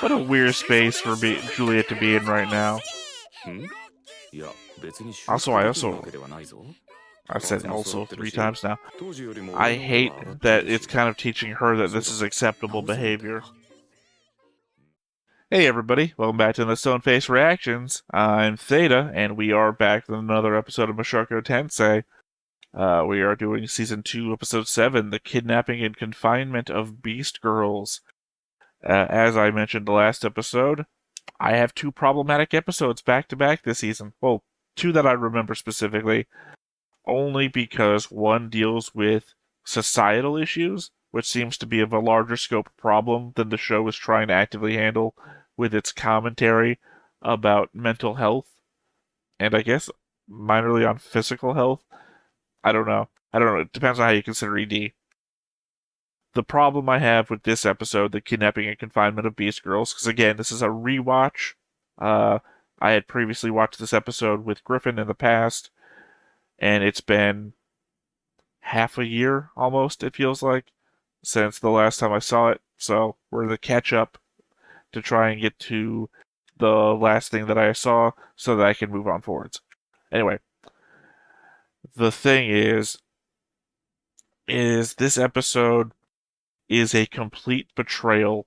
What a weird space for Juliet to be in right now. Also, I've said also 3 times now. I hate that it's kind of teaching her that this is acceptable behavior. Hey everybody, welcome back to the Stone Face Reactions. I'm Theta, and we are back with another episode of Mushoku Tensei. We are doing Season 2, Episode 7, The Kidnapping and Confinement of Beast Girls. As I mentioned the last episode, I have 2 problematic episodes back-to-back this season. Well, 2 that I remember specifically, only because one deals with societal issues, which seems to be of a larger scope problem than the show is trying to actively handle with its commentary about mental health, and I guess minorly on physical health. I don't know. It depends on how you consider ED. The problem I have with this episode, The Kidnapping and Confinement of Beast Girls, because again, this is a rewatch. I had previously watched this episode with Griffin in the past, and it's been half a year, almost, it feels like, since the last time I saw it. So we're in the catch-up to try and get to the last thing that I saw so that I can move on forwards. Anyway, the thing is this episode is a complete betrayal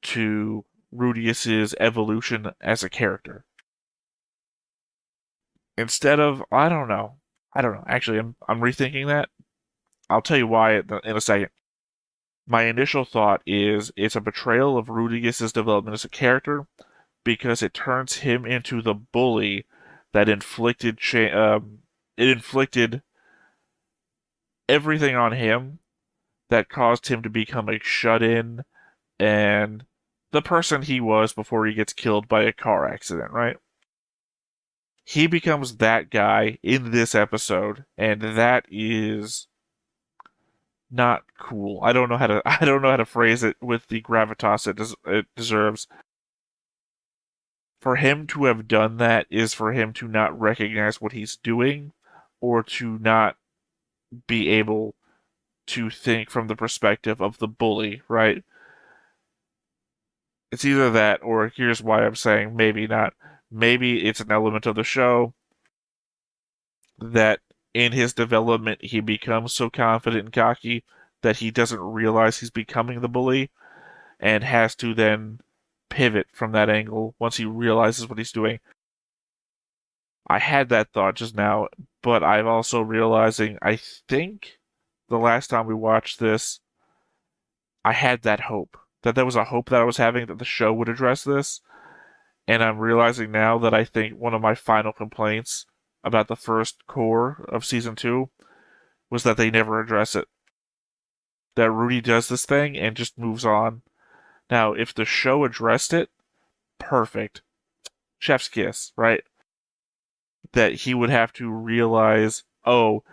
to Rudeus's evolution as a character. Instead of, I don't know. Actually, I'm rethinking that. I'll tell you why in a second. My initial thought is it's a betrayal of Rudeus's development as a character because it turns him into the bully that inflicted everything on him that caused him to become a shut-in and the person he was before he gets killed by a car accident, right? He becomes that guy in this episode, and that is not cool. I don't know how to phrase it with the gravitas it deserves. For him to have done that is for him to not recognize what he's doing, or to not be able to think from the perspective of the bully, right? It's either that, or here's why I'm saying maybe not. Maybe it's an element of the show that in his development he becomes so confident and cocky that he doesn't realize he's becoming the bully and has to then pivot from that angle once he realizes what he's doing. I had that thought just now, but I'm also realizing I think the last time we watched this, I had that hope. That there was a hope that I was having that the show would address this. And I'm realizing now that I think one of my final complaints about the first core of Season 2 was that they never address it. That Rudy does this thing and just moves on. Now, if the show addressed it, perfect. Chef's kiss, right? That he would have to realize, oh,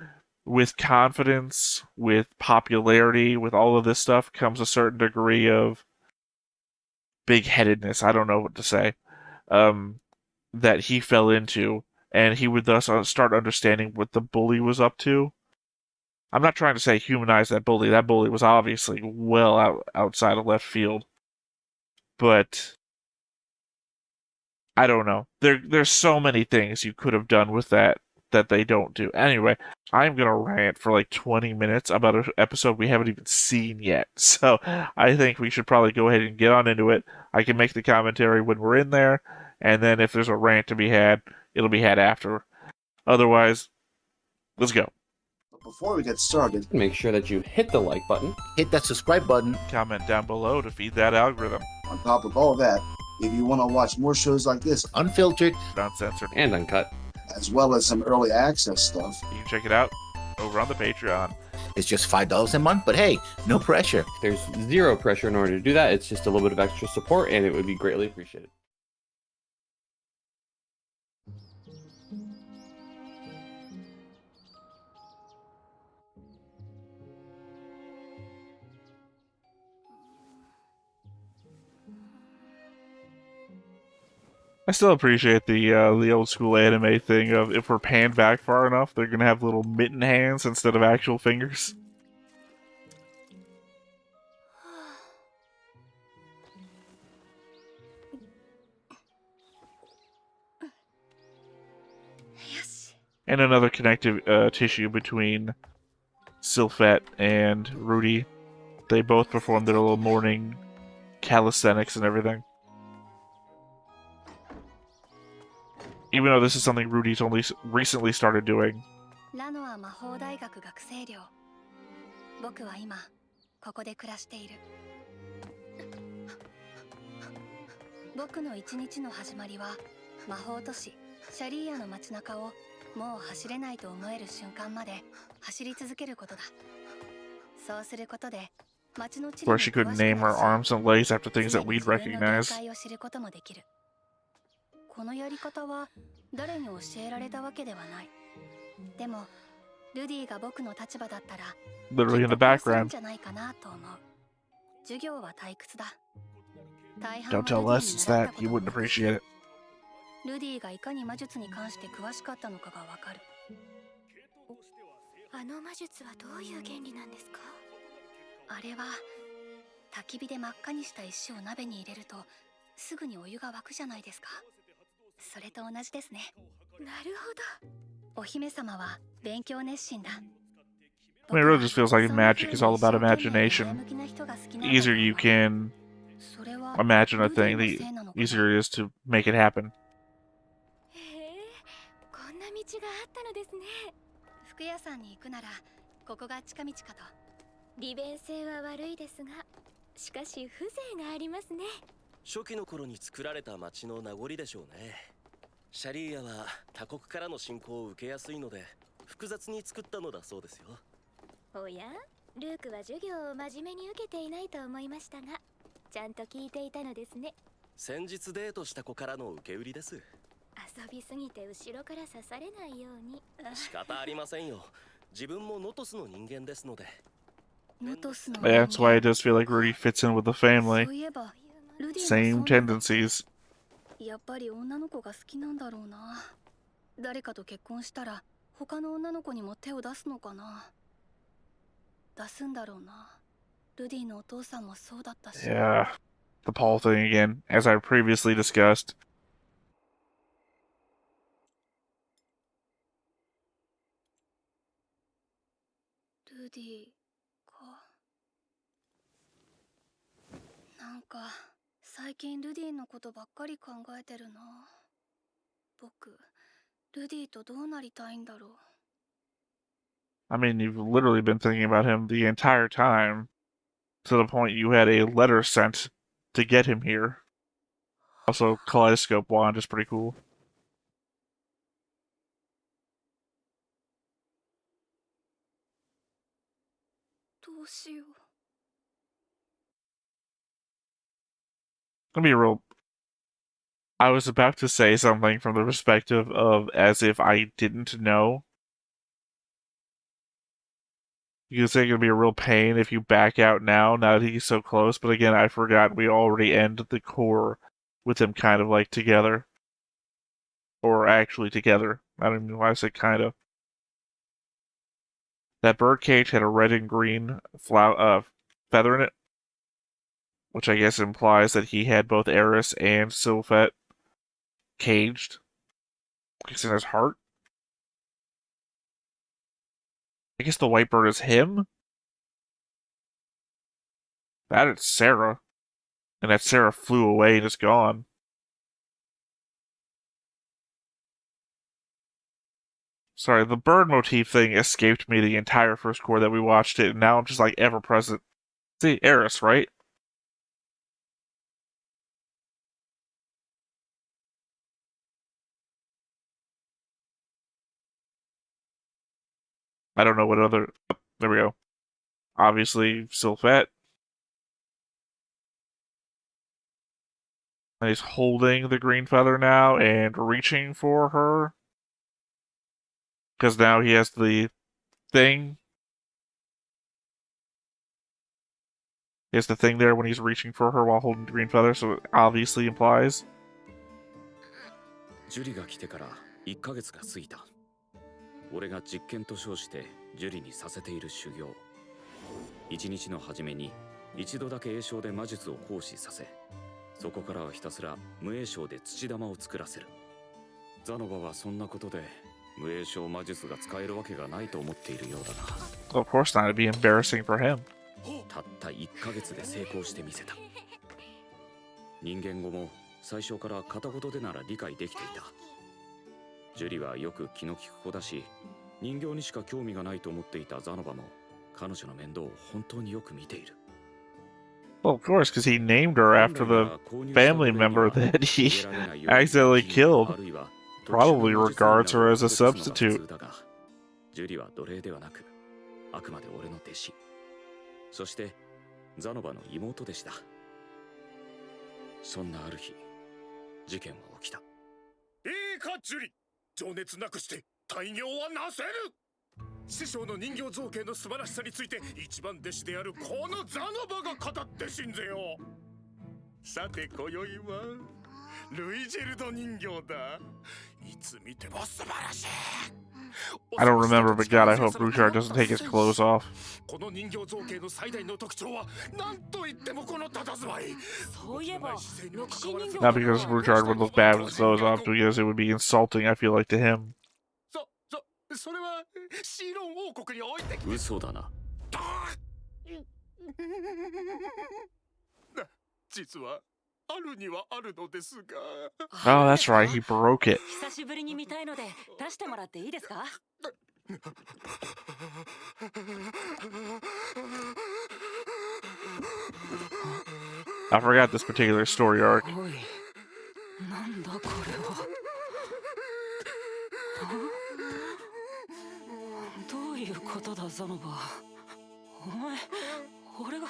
with confidence, with popularity, with all of this stuff comes a certain degree of big-headedness. I don't know what to say. That he fell into, and he would thus start understanding what the bully was up to. I'm not trying to say humanize that bully. That bully was obviously well outside of left field. But I don't know. There's so many things you could have done with that they don't do. Anyway, I'm gonna rant for like 20 minutes about an episode we haven't even seen yet. So I think we should probably go ahead and get on into it. I can make the commentary when we're in there, and then if there's a rant to be had, it'll be had after. Otherwise, let's go. Before we get started, make sure that you hit the like button, hit that subscribe button, comment down below to feed that algorithm. On top of all that, if you want to watch more shows like this, unfiltered, uncensored, and uncut, as well as some early access stuff, you can check it out over on the Patreon. It's just $5 a month, but hey, no pressure. There's zero pressure in order to do that. It's just a little bit of extra support, and it would be greatly appreciated. I still appreciate the old school anime thing of if we're panned back far enough, they're gonna have little mitten hands instead of actual fingers. and another connective tissue between Sylphet and Rudy. They both perform their little morning calisthenics and everything. Even though this is something Rudy's only recently started doing. ラノア魔法大学学生寮。僕は今ここで暮らしている。僕の一日の始まりは魔法都市シャリーアの街中をもう走れないと思える瞬間まで走り続けることだ。そうすることで街の地理 Where に she 詳 could しく name な her るし、 arms and legs after things 常 that に we'd 自分の限 recognize. 界を知ることもできる。このやり方は誰に教えられたわけではない。でもルディが僕の立場だったら Literally in the きっとこうするん background. じゃないかなと思う。授業は退屈だ。大半 Don't は tell ルディ us に it's 習っ that. たこ You とも wouldn't 複数。 appreciate it. ルディがいかに魔術に関して詳しかったのかがわかる。あの魔術はどういう原理なんですか？あれは焚き火で真っ赤にした石を鍋に入れるとすぐにお湯が沸くじゃないですか。それと同じですね。なるほお姫様は勉強熱心だ。 I mean, it really just feels like magic is all about imagination. The easier you can imagine a thing, the easier it is to make it happen. ど。へえ、こんな道があったのですね。服屋さんに行くならここが近道かと。利便性は悪いですが、しかし風情がありますね。初期の頃に作られた町の名残でしょうね。シャリーアは他国からの侵攻を受けやすいので複雑に作ったのだそうですよ。おや、ルークは授業を真面目に受けていないと思いましたが、ちゃんと聞いていたのですね。先日デートした子からの受け売りです。遊びすぎて後ろから刺されないように。仕方ありませんよ。自分もノトスの人間ですので。ノトスの Yeah, that's why it does feel like Rudy fits in with the そ family. ういえばルディも Same そうなんだ。 tendencies. やっぱり女の子が好きなんだろうな。誰かと結婚したら他の女の子にも手を出すのかな。出すんだろうな。ルディのお父さんもそうだったし。 Yeah. The Paul thing again, as I previously discussed. ルディか。なんか最近ルディのことばっかり考えてるな。僕ルディとどうなりたいんだろう。 I mean, you've literally been thinking about him the entire time, to the point you had a letter sent to get him here. Also, Kaleidoscope Wand is pretty cool. どうしよう。 Gonna be real. I was about to say something from the perspective of as if I didn't know. You could say it would be a real pain if you back out now that he's so close, but again, I forgot we already end the core with them kind of like together. Or actually together. I don't even know why I said kind of. That birdcage had a red and green feather in it, which I guess implies that he had both Eris and Sylphet caged. I guess in his heart. I guess the white bird is him? That is Sarah. And that Sarah flew away and is gone. Sorry, the bird motif thing escaped me the entire first core that we watched it, and now I'm just like ever present. See, Eris, right? I don't know what other. Oh, there we go. Obviously, Sylphet. And he's holding the green feather now and reaching for her. Because now he has the thing. He has the thing there when he's reaching for her while holding the green feather, so it obviously implies. ジュリが来てから1ヶ月が過ぎた。俺が実験と称してジュリにさせている修行。一日の初めに一度だけ栄唱で魔術を行使させ、そこからはひたすら無栄唱で土玉を作らせる。ザノバはそんなことで無栄唱魔術が使えるわけがないと思っているようだな。 Well, of course not. It'd be embarrassing for him. たった1ヶ月で成功してみせた。人間語も最初から片言でなら理解できていた。ジュリはよく気の利く子だし、人形にしか興味がないと思っていたザノバも彼女の面倒を本当によく見ている。 Well, of course, because he named her after the family member that he accidentally killed. Probably regards her as a substitute. ジュリは奴隷ではなく、あくまで俺の弟子。そしてザノバの妹でした。そんなある日、事件は起きた。いいかジュリ、情熱なくして大業はなせる。師匠の人形造形の素晴らしさについて一番弟子であるこのザノバが語ってしんぜよう。さて今宵はルイジェルド人形だ。いつ見ても素晴らしい。 I don't remember, but God, I hope Ruchard doesn't take his clothes off. この人形造形の最大の特徴は何と言ってもこの佇まい。そういえば、ロキシー人形 Not because Ruchard would look bad with his clothes off, but because it would be insulting, I feel like, to him. それはシーロン王国に置いてきて。嘘だな。実はあるにはあるのですが。 Oh, that's right, he broke it. 久しぶりに見たいので出してもらっていいですか？ I forgot this particular story arc. おい、なんだこれは。どういうことだザノバ。お前、俺が。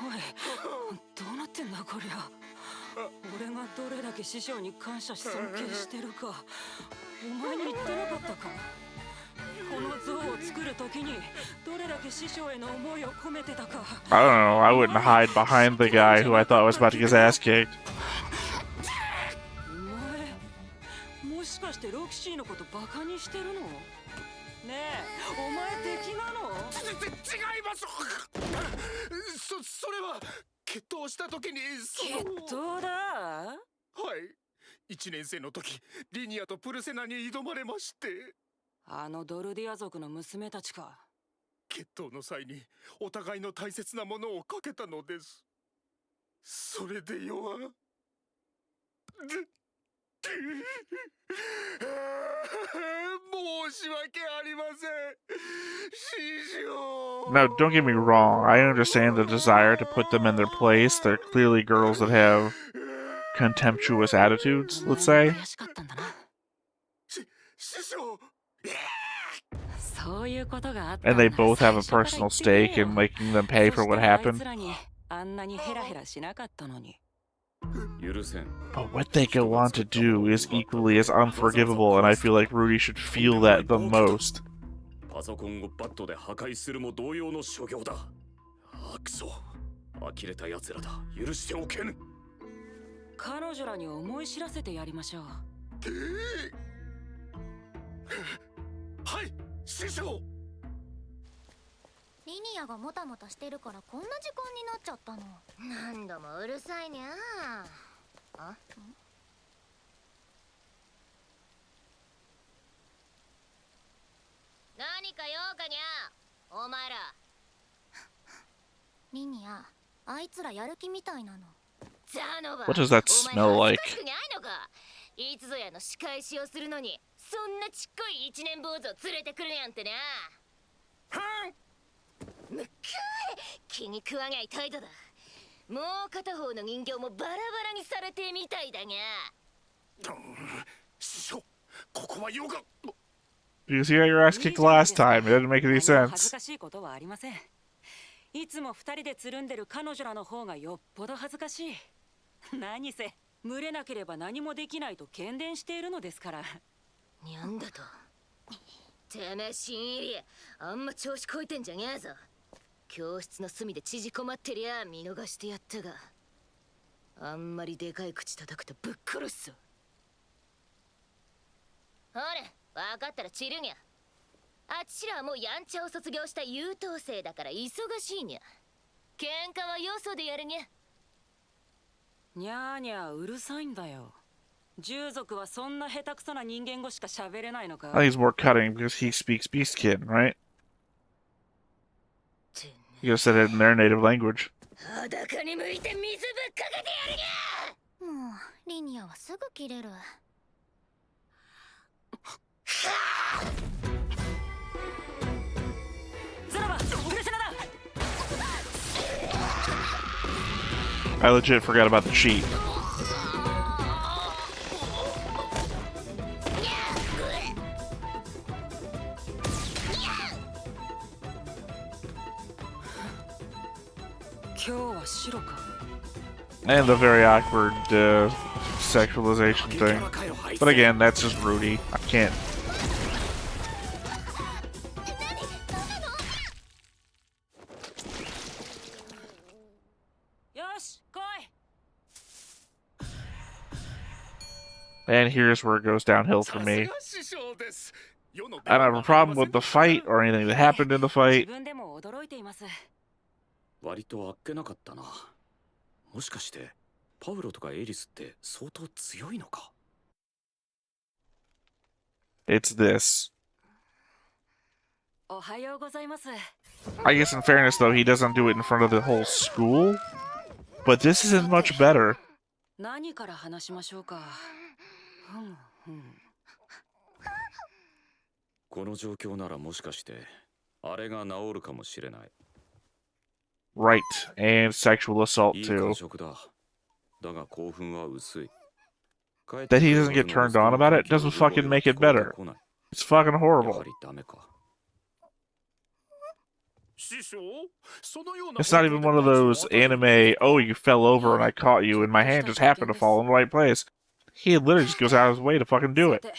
おい、どうなってんだこりゃ。俺がどれだけ師匠に感謝し尊敬してるかお前に言ってなかったか。この像を作るときにどれだけ師匠への思いを込めてたか。 I don't know, I wouldn't hide behind the guy who I thought was about to get his ass kicked. お前、もしかしてロキシーのことバカにしてるの？ねえ、お前敵なの？違います。それは決闘した時に。決闘だ。はい、1年生の時リニアとプルセナに挑まれまして。あのドルディア族の娘たちか。決闘の際にお互いの大切なものをかけたのです。それで弱申し訳ありません、師匠。 No, don't get me wrong, I understand the desire to put them in their place. They're clearly girls that have contemptuous attitudes, let's say. 悔しかったんだな。師匠。 そういうことがあった。 And they both have a personal stake in making them pay for what happened. あんなにヘラヘラしなかったのに。 許せん。 But what they go on to do is equally as unforgivable, and I feel like Rudy should feel that the most. パソコンをバットで破壊するも同様の所業だ。あくそ。呆れた奴らだ。許しておけぬ。彼女らに思い知らせてやりましょう。はい、師匠。リニアがもたもたしてるからこんな時間になっちゃったの。何度もうるさいにゃあ。何か用かにゃお前ら。リニア、あいつらやる気みたいなの。ザノバ、 What does that smell like? いつぞやの仕返しをするのにそんなちっこい一年坊主を連れてくるやんってな。むっかい、気に食わない態度だ。もう片方の人形もバラバラにされてみたいだが。師匠、ここはよが。 Because you got your ass kicked last time. It didn't make any 恥ず sense. かしいことはありません。いつも二人でつるんでる彼女らの方がよっぽど恥ずかしい。何せ群れなければ何もできないと喧伝しているのですから。にゃんだと。てめえ新入り、あんま調子こいてんじゃねえぞ。教室の隅で縮こまってりゃ見逃してやったが、あんまりでかい口叩くとぶっ殺すぞ。ほれ、分かったら散るにゃ。あっちらはもうやんちゃを卒業した優等生だから忙しいにゃ。喧嘩はよそでやるにゃ。にゃーにゃーうるさいんだよ。従属はそんな下手くそな人間語しか喋れないのか。 I think he's more cutting because he speaks Beastkin, right? You could have said it in their native language. 裸に向いて水ぶっかけてやるにゃ。もうリニアはすぐ切れる。ゼロバ、プレセナだ。 I legit forgot about the cheat. 今日は白か。 And the very awkward sexualization thing. But again, that's just Rudy. I can't. よし、来い。 And here's where it goes downhill for さす me. が師匠です。世の I don't have a problem with the fight or anything that happened in the 自 fight. 分でも驚いています。割とあっけなかったな。もしかしてパウロとかエリスって相当強いのか？ It's this. おはようございます。 I guess in fairness though, he doesn't do it in front of the whole school. But this isn't much better. 何から話しましょうか。ふんふん。この状況ならもしかしてあれが治るかもしれない。 Right. And sexual assault いい too. 感触だ。だが興奮は薄い。 That he doesn't get turned on about it doesn't fucking make it better. It's fucking や horrible. はりダメか。 師匠、そのような It's not even one of those anime, oh, you fell over and I caught you and my hand just happened to fall in the right place. He literally just goes out of his way to fucking do さ it. て、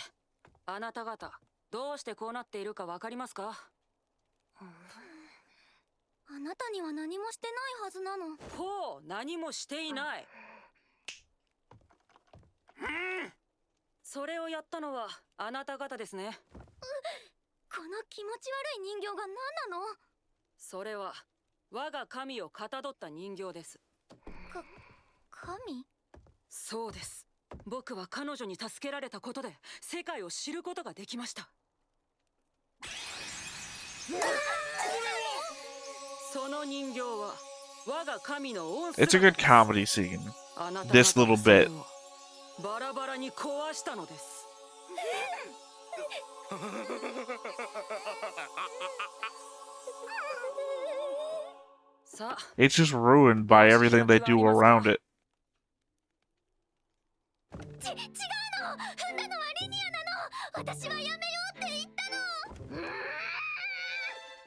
あなた方、どうしてこうなっているかわかりますか？あなたには何もしてないはずなの。ほう、何もしていない。それをやったのはあなた方ですね。この気持ち悪い人形が何なの？それは我が神をかたどった人形です。神？そうです。僕は彼女に助けられたことで世界を知ることができました。その人形は我が神の音声。 It's a good comedy scene. あなた方 This little はそれ bit. をバラバラに壊したのです。さあ、 It's just ruined by everything they do around it. 違うの。踏んだのはリニアなの。私はやめようって言った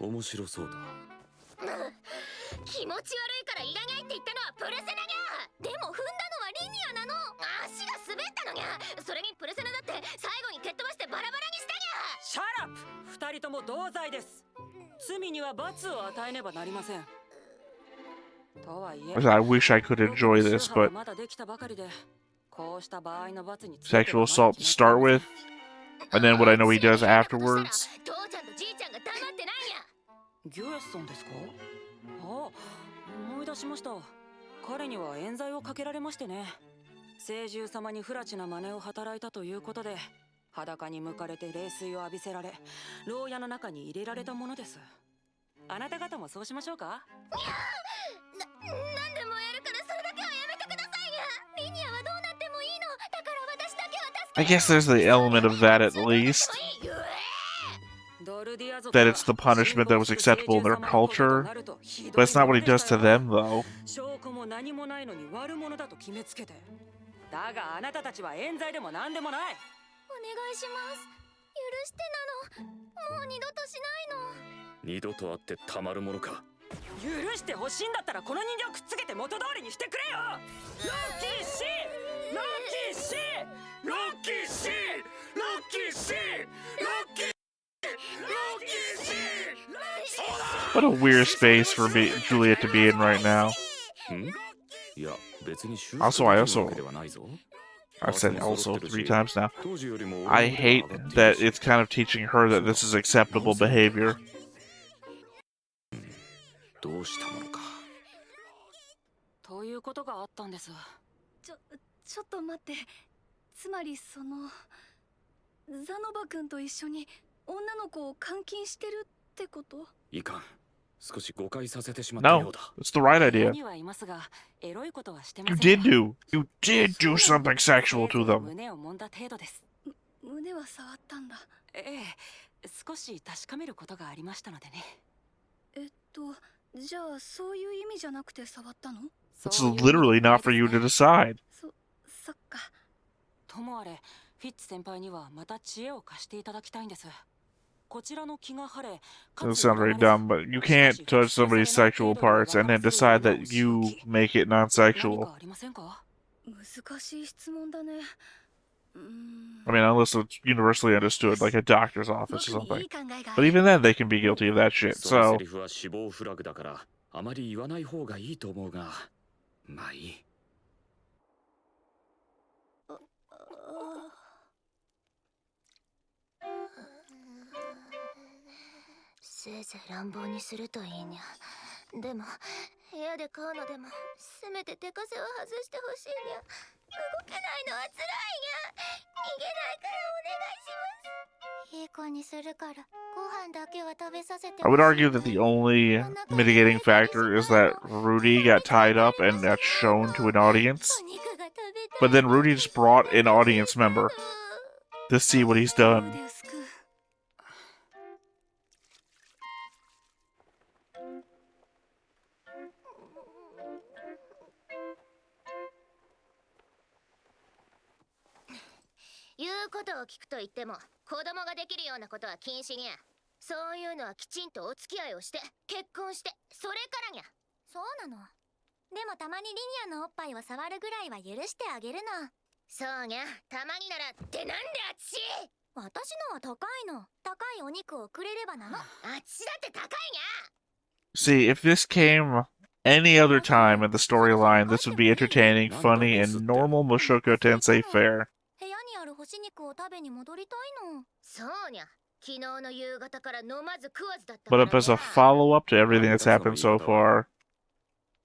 の。面白そうだ。気持ち悪いからいらないって言ったのはプレセナにゃ。でも踏んだのはリニアなの。足が滑ったのにゃ。それにプレセナだって最後に蹴っ飛ばしてバラバラにしたにゃ。シャラップ。二人とも同罪です。罪には罰を与えねばなりません。とはいえ、 I wish I could enjoy this, but まだできたばかりで、こうした場合の罰に sexual assault to start with, and then what I know he does afterwards. 父ちゃんとじいちゃんが黙ってないにゃ。ギュエスさんですか？あ、思い出しました。彼には冤罪をかけられましてね。聖獣様に不埒な真似を働いたということで、裸に向かれて冷水を浴びせられ、牢屋の中に入れられたものです。あなた方もそうしましょうか？何でもやるからそれだけはやめてくださいよ。リニアはどうなってもいいの。だから私だけは助けて。 I guess there's the element of that at least. That it's the punishment that was acceptable in their culture. But it's not what he does to them, though. 証拠も何もないのに悪者だと決めつけて。だがあなたたちは冤罪でも何でもない。お願いします。許してなの。もう二度としないの。二度と会ってたまるものか。許してほしいんだったらこの人形くっつけて元通りにしてくれよ。ロッキーシー、ロッキーシー、ロッキーシー、ロッキーシー、ロッキー、ロッキーシー。そうだ。 What a weird space for Juliet to be in right now. いや、別に Also, I I've said also 3 times now. I hate that it's kind of teaching her that this is acceptable behavior. どうしたものか。ということがあったんです。ちょっと待って。つまりそのザノバ君と一緒に女の子を監禁してるってこと？いかん。少し誤解させてしまったよ No, うだ。 it's the right 部屋 idea. にはいますが、エロいことはしてま You せん。 did do something sexual せい to ぜい them. 胸を揉んだ程度です。胸は触ったんだ。ええ、少し確かめることがありましたのでね。じゃあそういう意味じゃなくて触ったの？ It's そういう意味で literally はない not for です you ね。 to decide. そっか。ともあれ、フィッツ先輩にはまた知恵を貸していただきたいんです。こちらの気が晴れ、か That つ sounds very 恨まれず、 dumb, but you can't touch somebody's sexual parts and then decide that you make it 何 non-sexual. かありませんか？難しい質問だね。I mean, unless it's universally understood, like a doctor's office or 僕にい something. い考えがあ But る。 even then, they can be guilty of that shit. そのセ So, リフは死亡フラグだから、あまり言わない方がいいと思うが、まあいい。せいぜい乱暴にするといいにゃ。でも部屋で飼うのでもせめて手枷を外してほしいにゃ。動けないのは辛いにゃ。逃げないからお願いします。いい子にするからご飯だけは食べさせて I would argue that the only mitigating factor is that Rudy got tied up and that's shown to an audience. お肉が食べたい。 But then Rudy just brought an audience member to see what he's ル done. デウス君。言うことを聞くと言っても子供ができるようなことは禁止にゃ。そういうのはきちんとお付き合いをして結婚してそれからにゃ。そうなの。でもたまにリニアのおっぱいを触るぐらいは許してあげるの。そうにゃ。たまにならってなんであっち。私のは高いの。高いお肉をくれればなの。あっちだって高いにゃ。 See, if this came any other time in the storyline, this would be entertaining, funny, and normal Mushoku Tensei fare. 部屋にある干し肉を食べに戻りたいの。そうにゃ。昨日の夕方から飲まず食わずだったか But ら up as a にゃ。 follow-up to everything that's happened so far.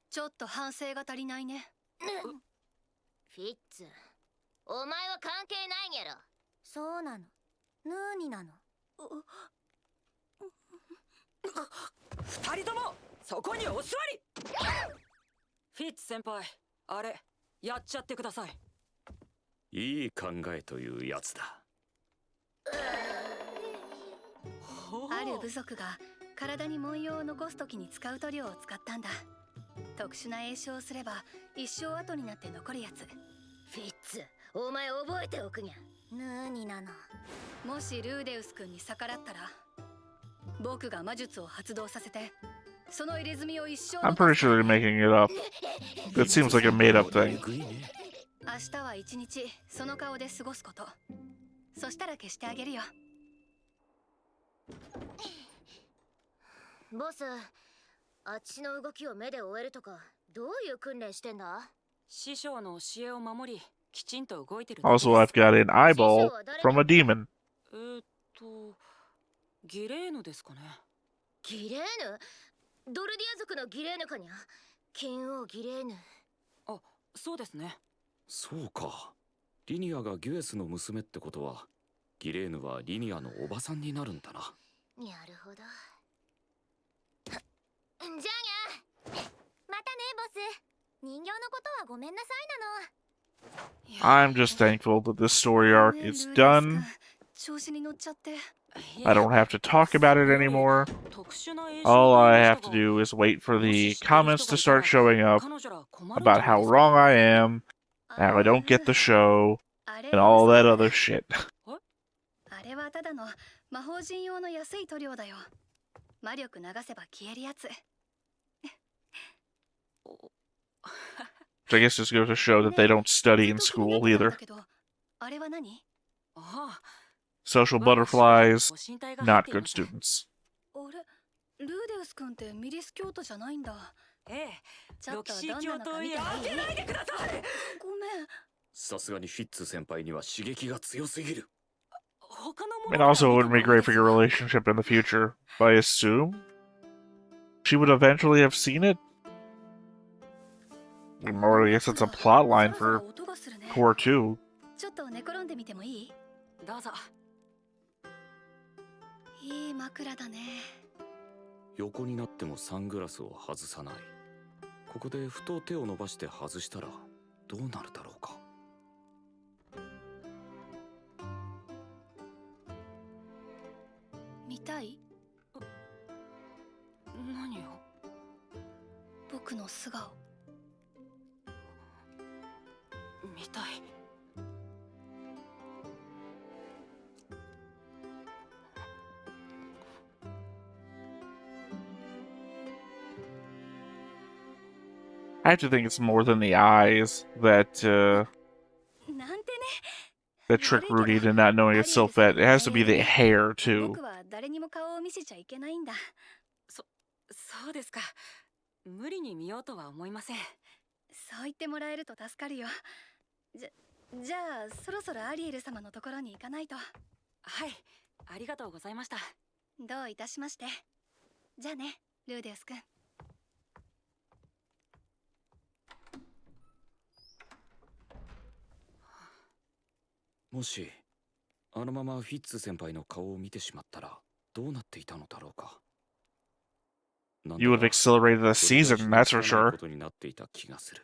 ちょっと反省が足りないね。フィッツ、お前は関係ないにゃろ。そうなの。ヌーニなの。二人ともそこにお座り。フィッツ先輩、あれやっちゃってください。いい考えというやつだ。ある部族が体に文様を残すときに使う塗料を使ったんだ。特殊な詠唱をすれば一生後になって残るやつ。フィッツ、お前覚えておくにゃ。ヌーニなの。もしルーデウス君に逆らったら僕が魔術を発動させてその入れ墨を一生 I'm pretty sure they're making it up. It seems like a made-up thing. 明日は一日その顔で過ごすこと。そしたら消してあげるよ。ボス、あっちの動きを目で追えるとかどういう訓練してんだ。師匠の教えを守り、きちんと動いてる。 Also, I've got an eyeball from a demon. ギレーヌですかね。ギレーヌ？ドルディア族のギレーヌかにゃ。剣王ギレーヌ。あ、そうですね。そうか。リニアがギュエスの娘ってことは、ギレーヌはリニアのおばさんになるんだな。なるほど。じゃあにゃ。またね、ボス。人形のことはごめんなさいなの。 I'm just thankful that this story arc is done. 調子に乗っちゃって。 I don't have to talk about it anymore. All I have to do is wait for the comments to start showing up about how wrong I am, and I don't get the show, and all that other shit. あれはただの魔法陣用の安い塗料だよ。魔力流せば消えるやつ。 Which I guess just goes to show that they don't study in school either. あれは何？ Social butterflies, not good students. あれ、ルーデウス君ってミリス教徒じゃないんだ。ええ、ちょっとロキシーどんなのか見てもいい？教徒を開けないでください。ごめん。さすがにフィッツ先輩には刺激が強すぎる。 And also, it would be great for your relationship in the future. But I assume she would eventually have seen it? Or I guess it's a plot line for Core 2. ちょっと寝転んでみてもいい？どうぞ。いい枕だね。横になってもサングラスを外さない。ここでふと手を伸ばして外したらどうなるだろうか。見たい？何を？僕の素顔。見たい。I have to think it's more than the eyes that なんてね。 that trick Rudy into not knowing it's so fat. It has to be the hair too. 僕は誰にも顔を見せちゃいけないんだ。そうですか。無理に見ようとは思いません。そう言ってもらえると助かるよ。じゃあそろそろアリエル様のところに行かないと。はい、ありがとうございました。どういたしまして。じゃあね、ルーデウス君。もしあのままフィッツ先輩の顔を見てしまったらどうなっていたのだろうか。 You would have accelerated the season, that's for sure. ことになっていた気がする。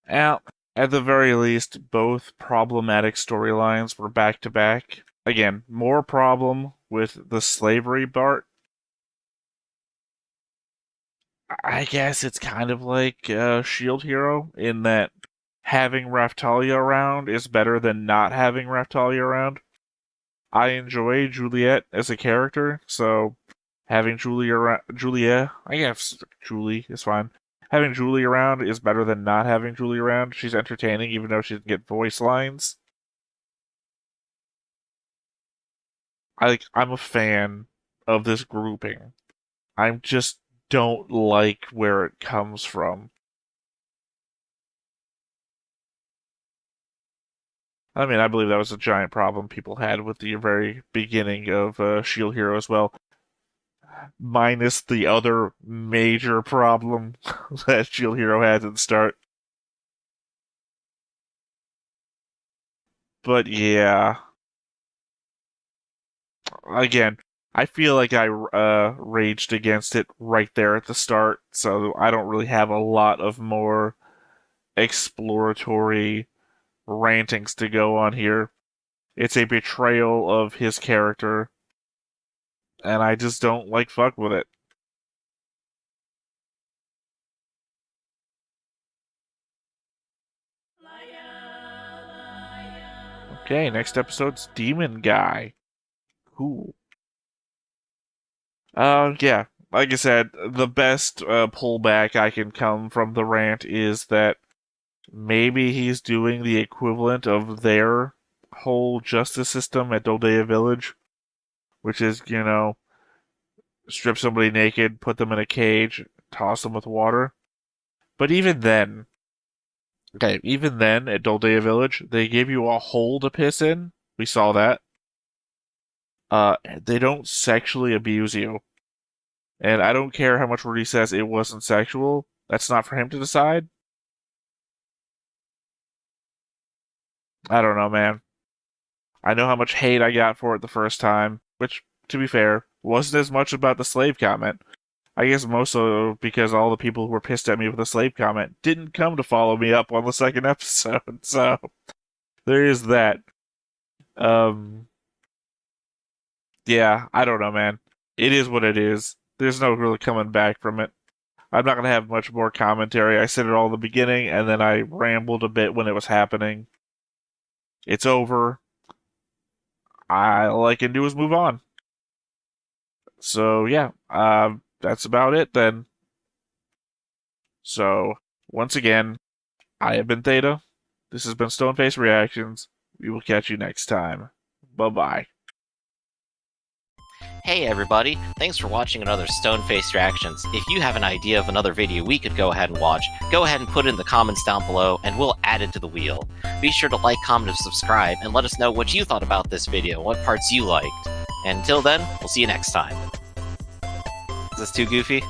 At the very least, both problematic storylines were back to back. Again, more problem with the slavery part. I guess it's kind of like Shield Hero in that having Raftalia around is better than not having Raftalia around. I enjoy Juliet as a character, so having Julia, I guess Julie is fine. Having Julie around is better than not having Julie around. She's entertaining even though she doesn't get voice lines. I'm a fan of this grouping. I just don't like where it comes from. I mean, I believe that was a giant problem people had with the very beginning of Shield Hero as well. Minus the other major problem that Shield Hero had at the start. But yeah. Again, I feel like I raged against it right there at the start, so I don't really have a lot of more exploratory rantings to go on here. It's a betrayal of his character, and I just don't fuck with it. Okay, next episode's Demon Guy. Cool. Yeah, like I said, the best pullback I can come from the rant is that maybe he's doing the equivalent of their whole justice system at Doldea Village, which is, strip somebody naked, put them in a cage, toss them with water. But even then at Doldea Village, they give you a hole to piss in. We saw that. They don't sexually abuse you. And I don't care how much Rudy says it wasn't sexual. That's not for him to decide. I don't know, man. I know how much hate I got for it the first time, which, to be fair, wasn't as much about the slave comment. I guess mostly because all the people who were pissed at me with the slave comment didn't come to follow me up on the second episode, so there is that. Yeah, I don't know, man. It is what it is. There's no really coming back from it. I'm not going to have much more commentary. I said it all in the beginning, and then I rambled a bit when it was happening. It's over. All I can do is move on. So, yeah, that's about it then. So, once again, I have been Theta. This has been Stoneface Reactions. We will catch you next time. Bye-bye. Hey everybody, thanks for watching another Stoneface Reactions. If you have an idea of another video we could go ahead and watch, go ahead and put it in the comments down below and we'll add it to the wheel. Be sure to like, comment, and subscribe, and let us know what you thought about this video, what parts you liked. And until then, we'll see you next time. Is this too goofy?